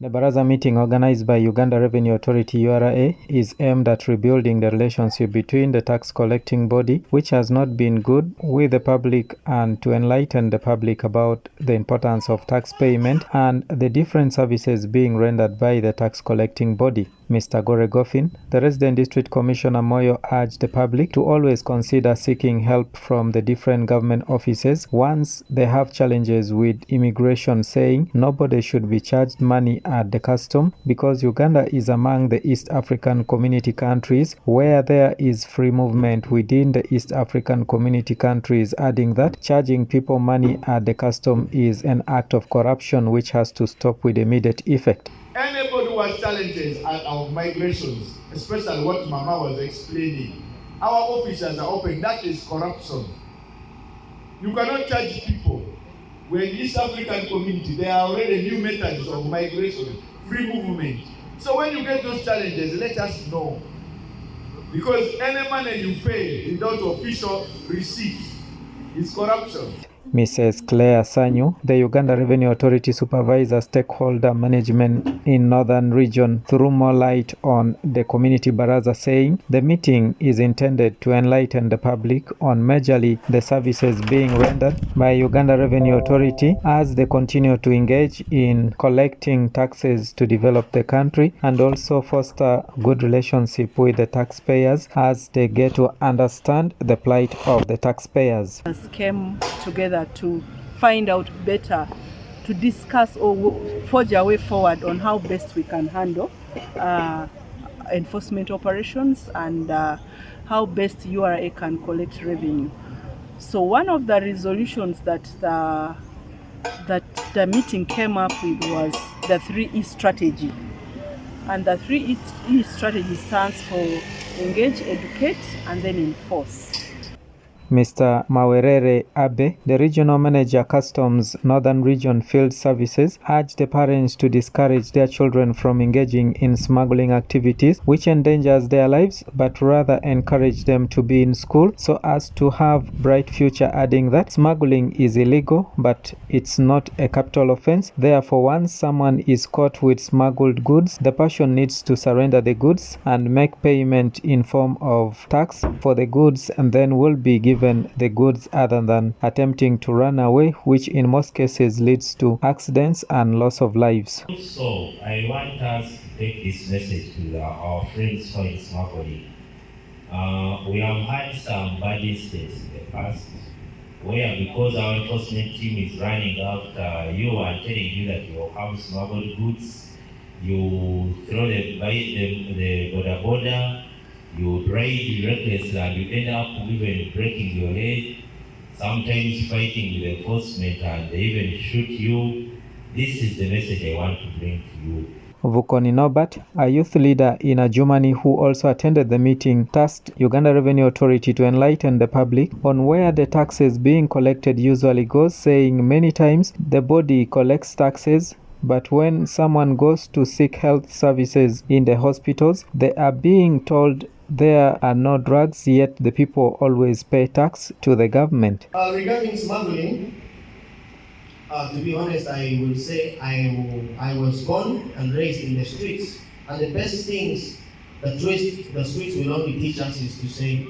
The Baraza meeting organized by Uganda Revenue Authority URA is aimed at rebuilding the relationship between the tax collecting body, which has not been good, with the public, and to enlighten the public about the importance of tax payment and the different services being rendered by the tax collecting body. Mr. Gore Goffin, the resident district commissioner Moyo, urged the public to always consider seeking help from the different government offices once they have challenges with immigration, saying nobody should be charged money at the custom because Uganda is among the East African community countries where there is free movement within the East African community countries, adding that charging people money at the custom is an act of corruption which has to stop with immediate effect. Anybody who has challenges at our migrations, especially what Mama was explaining, our officers are open. That is corruption. You cannot charge people. When East African community, there are already new methods of migration, free movement. So when you get those challenges, let us know. Because any money you pay without official receipt is corruption. Mrs. Claire Sanyu, the Uganda Revenue Authority supervisor stakeholder management in Northern Region, threw more light on the community baraza, saying the meeting is intended to enlighten the public on majorly the services being rendered by Uganda Revenue Authority as they continue to engage in collecting taxes to develop the country and also foster good relationship with the taxpayers as they get to understand the plight of the taxpayers. Came together to find out better, to discuss or forge a way forward on how best we can handle enforcement operations and how best URA can collect revenue. So one of the resolutions that the meeting came up with was the 3E strategy. And the 3E strategy stands for engage, educate, and then enforce. Mr. Mawerere Abe, the regional manager, Customs Northern Region Field Services, urged the parents to discourage their children from engaging in smuggling activities which endangers their lives, but rather encourage them to be in school so as to have bright future, adding that smuggling is illegal but it's not a capital offense. Therefore, once someone is caught with smuggled goods, the person needs to surrender the goods and make payment in form of tax for the goods, and then will be given the goods other than attempting to run away, which in most cases leads to accidents and loss of lives. So I want us to take this message to our friends who are smuggling. We have had some bad incidents in the past where, because our enforcement team is running after you and telling you that you have smuggled goods, you throw the border, you drive recklessly and you end up even breaking your leg, sometimes fighting with enforcement, and they even shoot you. This is the message I want to bring to you. Vukoni Norbert, a youth leader in Germany who also attended the meeting, tasked Uganda Revenue Authority to enlighten the public on where the taxes being collected usually goes, saying many times the body collects taxes, but when someone goes to seek health services in the hospitals, they are being told there are no drugs, yet the people always pay tax to the government. Regarding smuggling, to be honest, I will say I was born and raised in the streets, and the best things the streets will only teach us is to say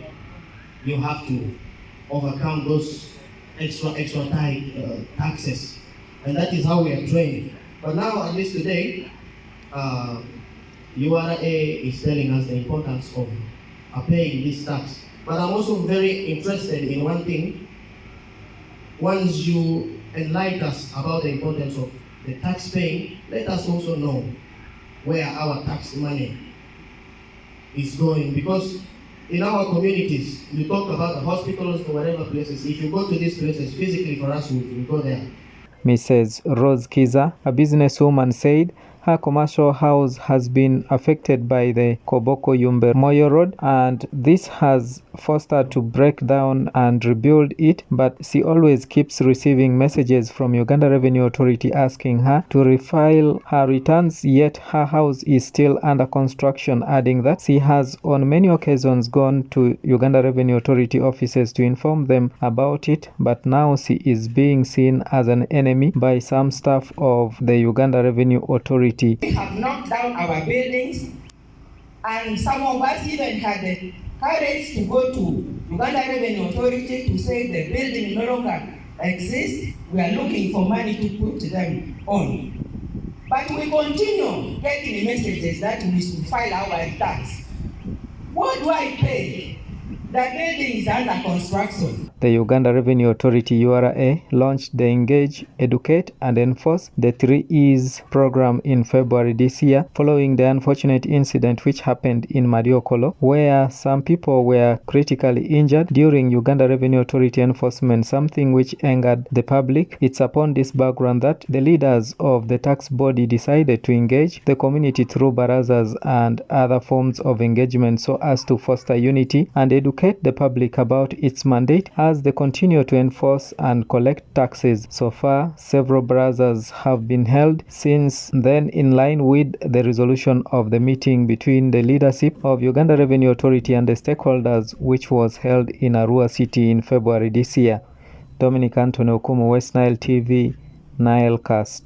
you have to overcome those extra taxes, and that is how we are trained. But now, at least today, URA is telling us the importance of paying this tax. But I'm also very interested in one thing. Once you enlighten us about the importance of the tax paying, let us also know where our tax money is going. Because in our communities, you talk about the hospitals or whatever places. If you go to these places physically, for us, we go there. Mrs. Rose Kiza, a businesswoman, said her commercial house has been affected by the Koboko Yumbe Moyo Road, and this has forced her to break down and rebuild it, but she always keeps receiving messages from Uganda Revenue Authority asking her to refile her returns, yet her house is still under construction, adding that she has on many occasions gone to Uganda Revenue Authority offices to inform them about it, but now she is being seen as an enemy by some staff of the Uganda Revenue Authority. city. We have knocked down our buildings, and some of us even had the courage to go to Uganda Revenue Authority to say the building no longer exists. We are looking for money to put them on. But we continue getting messages that we should file our tax. What do I pay? The building is under construction. The Uganda Revenue Authority URA launched the Engage, Educate and Enforce the 3 E's program in February this year, following the unfortunate incident which happened in Mariokolo, where some people were critically injured during Uganda Revenue Authority enforcement, something which angered the public. It's upon this background that the leaders of the tax body decided to engage the community through barazas and other forms of engagement so as to foster unity and educate the public about its mandate as they continue to enforce and collect taxes. So far, several barazas have been held since then in line with the resolution of the meeting between the leadership of Uganda Revenue Authority and the stakeholders, which was held in Arua City in February this year. Dominic Anthony Okumu, West Nile TV, Nilecast.